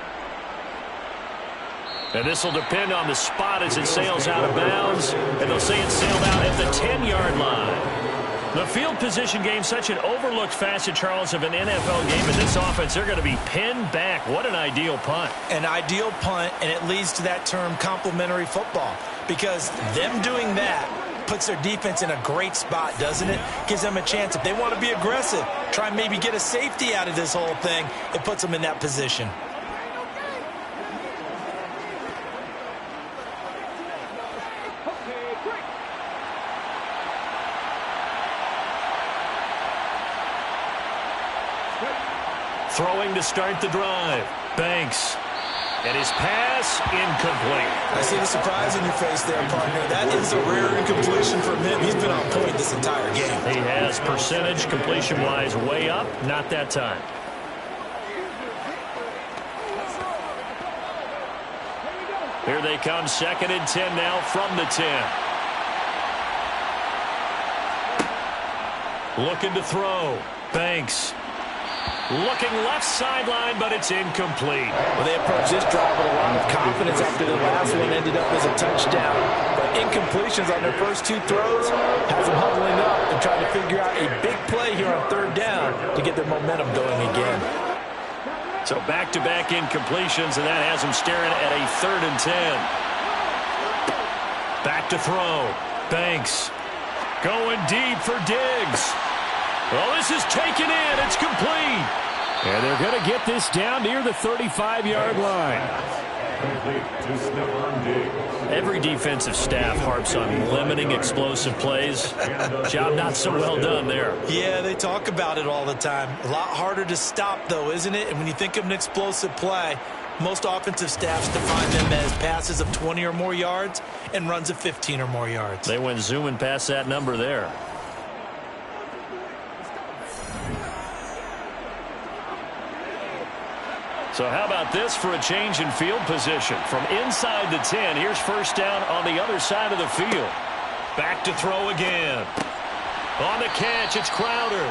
S6: And this will depend on the spot as it sails out of bounds. And they'll say it sailed out at the 10-yard line. The field position game, such an overlooked facet, Charles, of an NFL game. In this offense, they're going to be pinned back. What an ideal punt.
S3: An ideal punt, and it leads to that term complementary football. Because them doing that puts their defense in a great spot, doesn't it? Gives them a chance. If they want to be aggressive, try and maybe get a safety out of this whole thing, it puts them in that position.
S6: Throwing to start the drive. Banks. And his pass, incomplete.
S3: I see the surprise in your face there, partner. That is a rare incompletion from him. He's been on point this entire game.
S6: He has percentage completion-wise way up. Not that time. Here they come, 2nd and 10 now from the 10. Looking to throw. Banks. Looking left sideline, but it's incomplete.
S3: Well, they approached this drive with a lot of confidence after the last one ended up as a touchdown. But incompletions on their first 2 throws has them huddling up and trying to figure out a big play here on 3rd down to get their momentum going again.
S6: So back-to-back incompletions, and that has them staring at a 3rd and 10. Back to throw. Banks going deep for Diggs. Well, this is taken in. It's complete. And they're going to get this down near the 35-yard line. Every defensive staff harps on limiting explosive plays. Job not so well done there.
S3: Yeah, they talk about it all the time. A lot harder to stop, though, isn't it? And when you think of an explosive play, most offensive staffs define them as passes of 20 or more yards and runs of 15 or more yards.
S6: They went zooming past that number there. So how about this for a change in field position? From inside the 10, here's first down on the other side of the field. Back to throw again. On the catch, it's Crowder.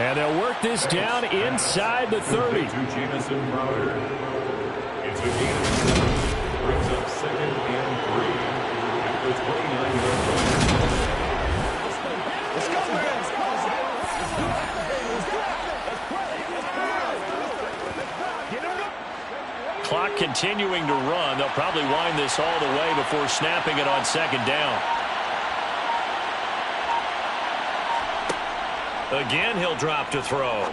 S6: And they'll work this down inside the 30.
S8: It's a gain of 7. Brings up 2nd and 3. At the 29-yard line.
S6: Clock continuing to run. They'll probably wind this all the way before snapping it on 2nd down. Again, he'll drop to throw.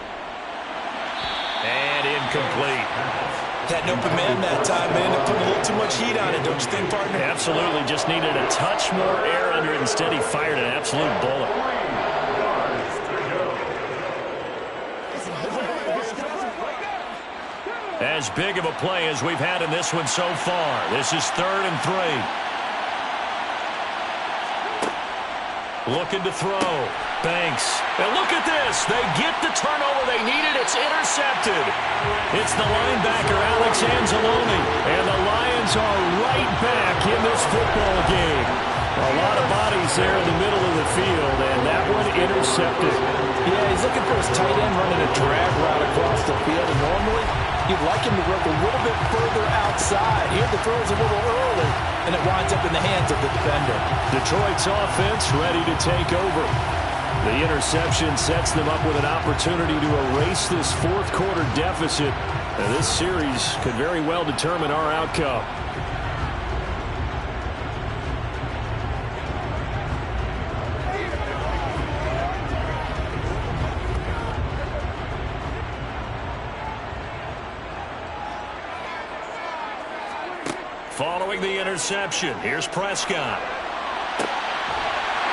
S6: And incomplete.
S3: Had an open man that time, but ended up putting a little too much heat on it, don't you think, partner?
S6: Absolutely. Just needed a touch more air under it. Instead, he fired an absolute bullet. As big of a play as we've had in this one so far. This is 3rd and 3. Looking to throw. Banks. And look at this. They get the turnover they needed. It's intercepted. It's the linebacker, Alex Anzalone. And the Lions are right back in this football game. A lot of bodies there in the middle of the field, and that one intercepted.
S3: Yeah, he's looking for his tight end running a drag route across the field. And normally, you'd like him to work a little bit further outside. Here, the throw's a little early, and it winds up in the hands of the defender.
S6: Detroit's offense ready to take over. The interception sets them up with an opportunity to erase this 4th quarter deficit. And this series could very well determine our outcome. Following the interception, here's Prescott.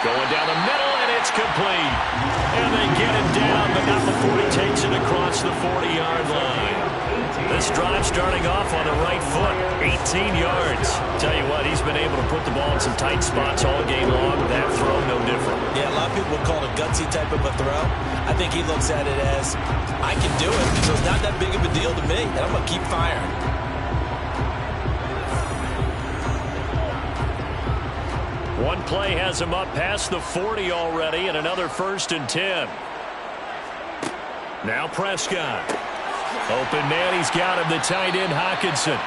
S6: Going down the middle, and
S2: It's complete. And they get him down, but not before he takes it across the 40-yard line. This drive starting off on the right foot, 18 yards. Tell you what, he's been able to put the ball in some tight spots all game long. That throw, no different.
S3: Yeah, a lot of people would call it a gutsy type of a throw. I think he looks at it as, I can do it, so it's not that big of a deal to me, and I'm going to keep firing.
S2: One play has him up past the 40 already, and another 1st and 10. Now Prescott. Open man, he's got him, the tight end, Hockenson.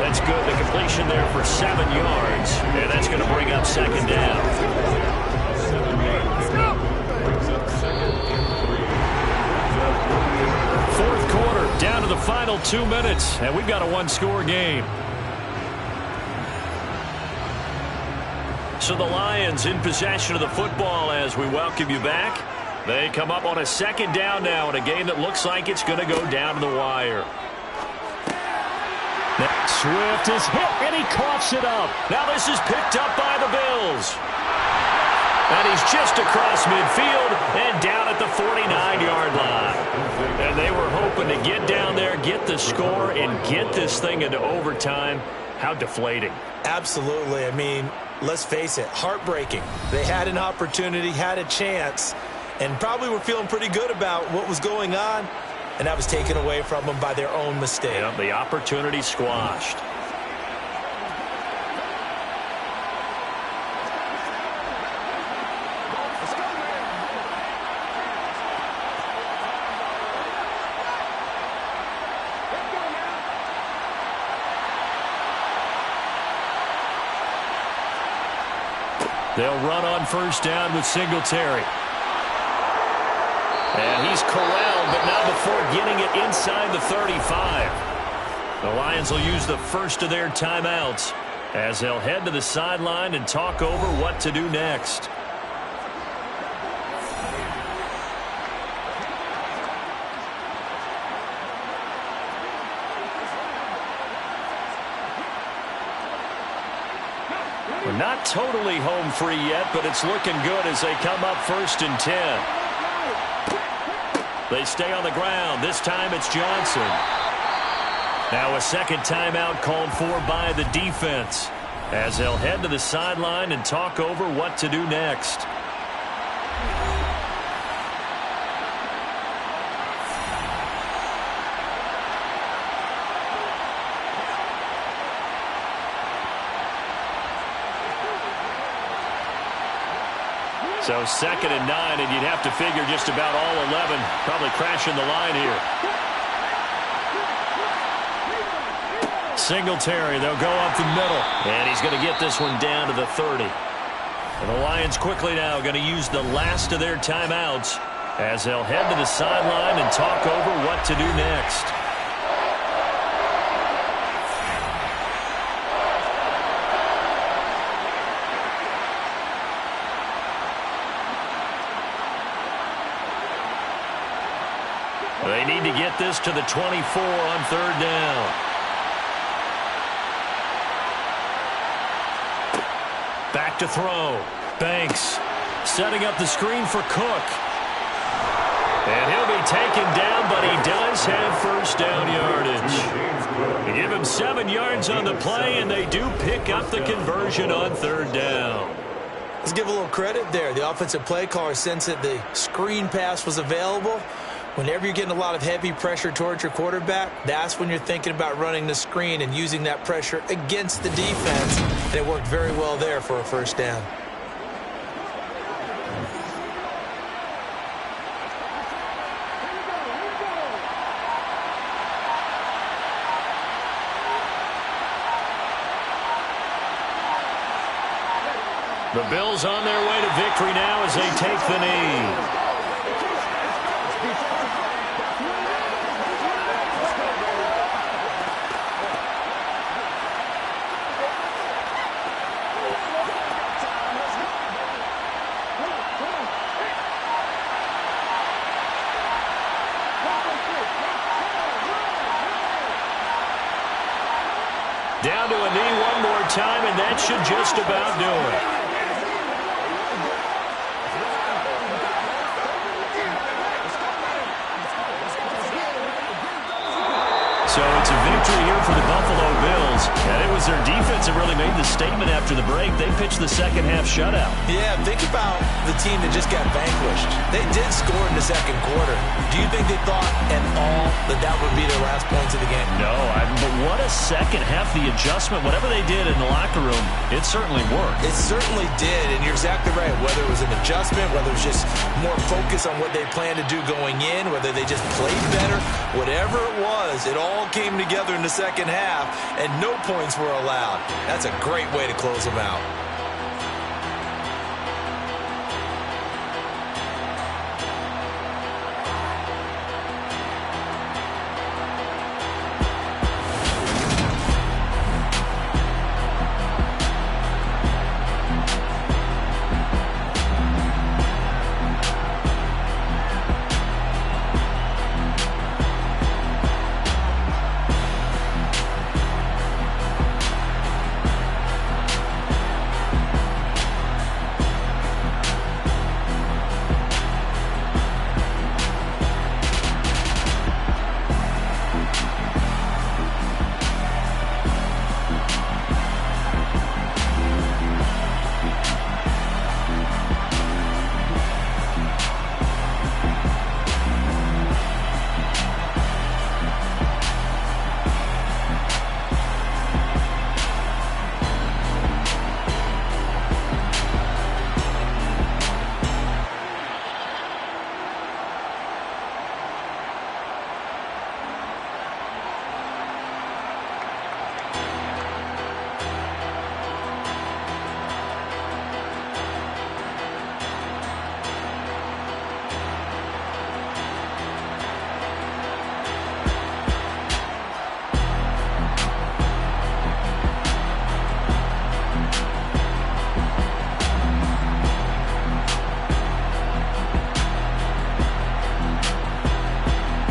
S2: That's good, the completion there for 7 yards, and that's going to bring up 2nd down. Fourth quarter, down to the final 2 minutes, and we've got a one-score game. So the Lions in possession of the football as we welcome you back. They come up on a 2nd down now in a game that looks like it's going to go down to the wire. Swift is hit, and he coughs it up. Now this is picked up by the Bills. And he's just across midfield and down at the 49-yard line. And they were hoping to get down there, get the score, and get this thing into overtime. How deflating.
S3: Absolutely. I mean, let's face it, heartbreaking. They had an opportunity, had a chance, and probably were feeling pretty good about what was going on, and that was taken away from them by their own mistake.
S2: Yep, the opportunity squashed. They'll run on 1st down with Singletary. And he's corralled, but not before getting it inside the 35. The Lions will use the first of their timeouts as they'll head to the sideline and talk over what to do next. We're not totally home free yet, but it's looking good as they come up 1st and 10. They stay on the ground. This time it's Johnson. Now a 2nd timeout called for by the defense as they'll head to the sideline and talk over what to do next. So 2nd and 9, and you'd have to figure just about all 11 probably crashing the line here. Singletary, they'll go up the middle. And he's going to get this one down to the 30. And the Lions quickly now going to use the last of their timeouts as they'll head to the sideline and talk over what to do next. They need to get this to the 24 on 3rd down. Back to throw. Banks setting up the screen for Cook. And he'll be taken down, but he does have 1st down yardage. They give him 7 yards on the play, and they do pick up the conversion on 3rd down.
S3: Let's give a little credit there. The offensive play caller sensed that the screen pass was available. Whenever you're getting a lot of heavy pressure towards your quarterback, that's when you're thinking about running the screen and using that pressure against the defense. And it worked very well there for a 1st down.
S2: The Bills on their way to victory now as they take the knee. Down to a knee one more time, and that should just about do it. So it's a victory here for the Buffalo Bills. And it was their defense that really made the statement after the break. They pitched the second-half shutout.
S3: Yeah, think about the team that just got vanquished. They did score in the second quarter. Do you think they thought at all that that would be their last points of the game?
S2: No, but what a second half. The adjustment, whatever they did in the locker room, it certainly worked.
S3: It certainly did, and you're exactly right. Whether it was an adjustment, whether it was just more focus on what they planned to do going in, whether they just played better, whatever it was, it all came together in the second half, and no points were allowed. That's a great way to close them out.